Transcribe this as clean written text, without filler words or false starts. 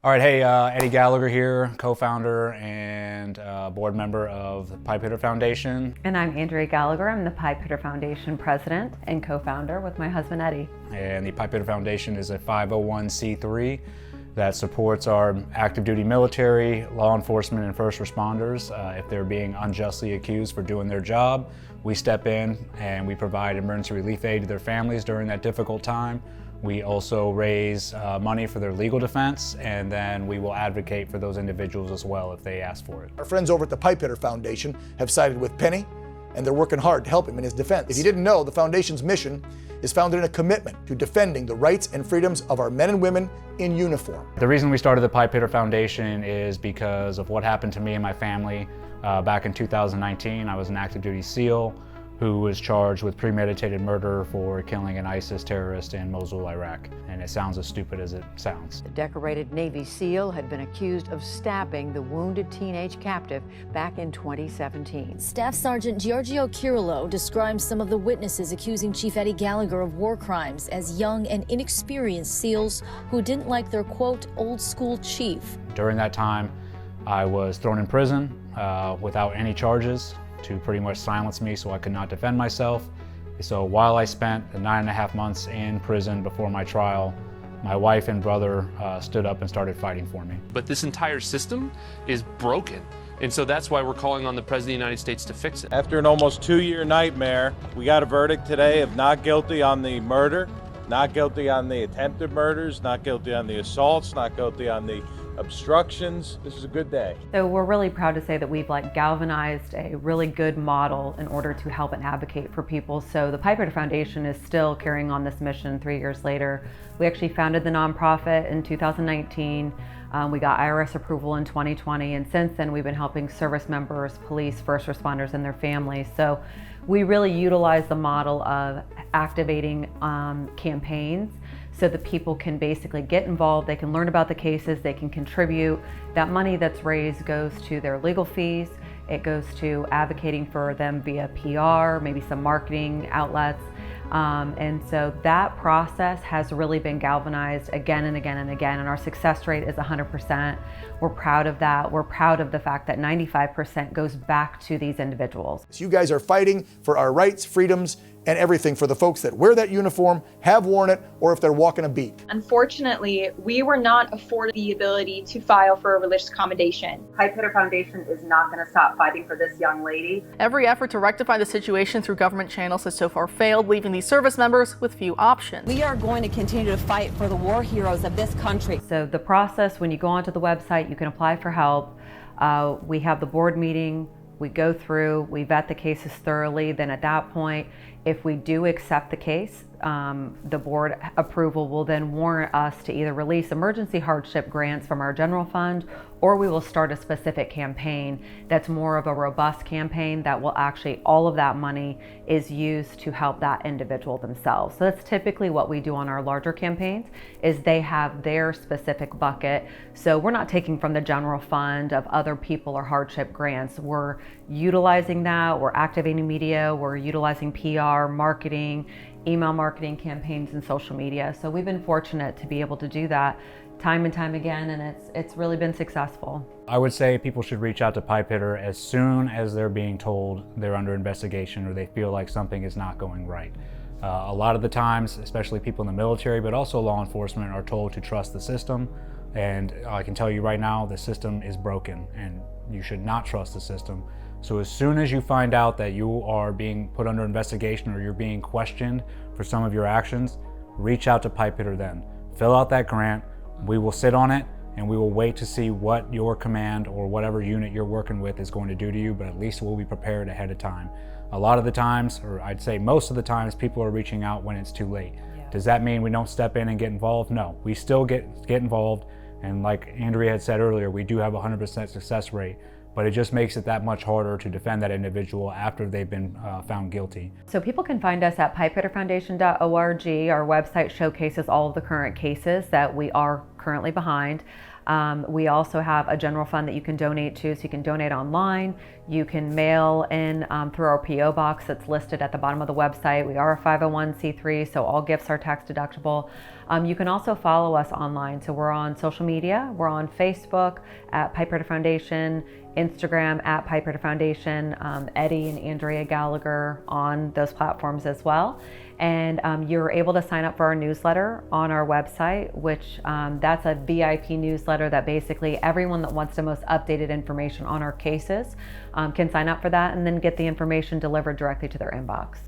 All right, hey, Eddie Gallagher here, co-founder and board member of the Pipe Hitter Foundation. And I'm Andrea Gallagher. I'm the Pipe Hitter Foundation president and co-founder with my husband, Eddie. And the Pipe Hitter Foundation is a 501c3 that supports our active duty military, law enforcement, and first responders. If they're being unjustly accused for doing their job, we step in and we provide emergency relief aid to their families during that difficult time. We also raise money for their legal defense, and then we will advocate for those individuals as well if they ask for it. Our friends over at the Pipe Hitter Foundation have sided with Penny, and they're working hard to help him in his defense. If you didn't know, the foundation's mission is founded in a commitment to defending the rights and freedoms of our men and women in uniform. The reason we started the Pipe Hitter Foundation is because of what happened to me and my family back in 2019. I was an active duty SEAL who was charged with premeditated murder for killing an ISIS terrorist in Mosul, Iraq. And it sounds as stupid as it sounds. The decorated Navy SEAL had been accused of stabbing the wounded teenage captive back in 2017. Staff Sergeant Giorgio Cirillo describes some of the witnesses accusing Chief Eddie Gallagher of war crimes as young and inexperienced SEALs who didn't like their, quote, old school chief. During that time, I was thrown in prison without any charges to pretty much silence me so I could not defend myself. So while I spent the 9.5 months in prison before my trial, my wife and brother stood up and started fighting for me. But this entire system is broken. And so that's why we're calling on the President of the United States to fix it. After an almost 2-year nightmare, we got a verdict today of not guilty on the murder, not guilty on the attempted murders, not guilty on the assaults, not guilty on the obstructions. This is a good day. So we're really proud to say that we've galvanized a really good model in order to help and advocate for people. So the Pipe Hitter Foundation is still carrying on this mission 3 years later. We actually founded the nonprofit in 2019. We got IRS approval in 2020, and since then we've been helping service members, police, first responders, and their families. So we really utilize the model of activating campaigns so that people can basically get involved, they can learn about the cases, they can contribute. That money that's raised goes to their legal fees, it goes to advocating for them via PR, maybe some marketing outlets. And so that process has really been galvanized again and again and again, and our success rate is 100%. We're proud of that. We're proud of the fact that 95% goes back to these individuals. So you guys are fighting for our rights, freedoms, and everything for the folks that wear that uniform, have worn it, or if they're walking a beat. Unfortunately, we were not afforded the ability to file for a religious accommodation. Pipe Hitter Foundation is not going to stop fighting for this young lady. Every effort to rectify the situation through government channels has so far failed, leaving these service members with few options. We are going to continue to fight for the war heroes of this country. So the process, when you go onto the website, you can apply for help. We have the board meeting. We go through, we vet the cases thoroughly. Then at that point, if we do accept the case, the board approval will then warrant us to either release emergency hardship grants from our general fund, or we will start a specific campaign that's more of a robust campaign that will actually, all of that money is used to help that individual themselves. So that's typically what we do on our larger campaigns, is they have their specific bucket. So we're not taking from the general fund of other people or hardship grants. We're utilizing that, we're activating media, we're utilizing PR, marketing, email marketing campaigns, and social media. So we've been fortunate to be able to do that time and time again, and it's really been successful. I would say people should reach out to Pipe Hitter as soon as they're being told they're under investigation or they feel like something is not going right. A lot of the times, especially people in the military, but also law enforcement, are told to trust the system. And I can tell you right now, the system is broken and you should not trust the system. So as soon as you find out that you are being put under investigation or you're being questioned for some of your actions, reach out to Pipe Hitter then. Fill out that grant, we will sit on it, and we will wait to see what your command or whatever unit you're working with is going to do to you, but at least we'll be prepared ahead of time. A lot of the times, or I'd say most of the times, people are reaching out when it's too late. Yeah. Does that mean we don't step in and get involved? No, we still get involved, and like Andrea had said earlier, we do have a 100% success rate. But it just makes it that much harder to defend that individual after they've been found guilty. So people can find us at pipehitterfoundation.org. Our website showcases all of the current cases that we are currently behind. We also have a general fund that you can donate to, so you can donate online. You can mail in through our P.O. box that's listed at the bottom of the website. We are a 501c3, so all gifts are tax deductible. You can also follow us online. So we're on social media. We're on Facebook at Piper Foundation, Instagram at Piper Foundation, Eddie and Andrea Gallagher on those platforms as well. And you're able to sign up for our newsletter on our website, which that's a VIP newsletter that basically everyone that wants the most updated information on our cases can sign up for that and then get the information delivered directly to their inbox.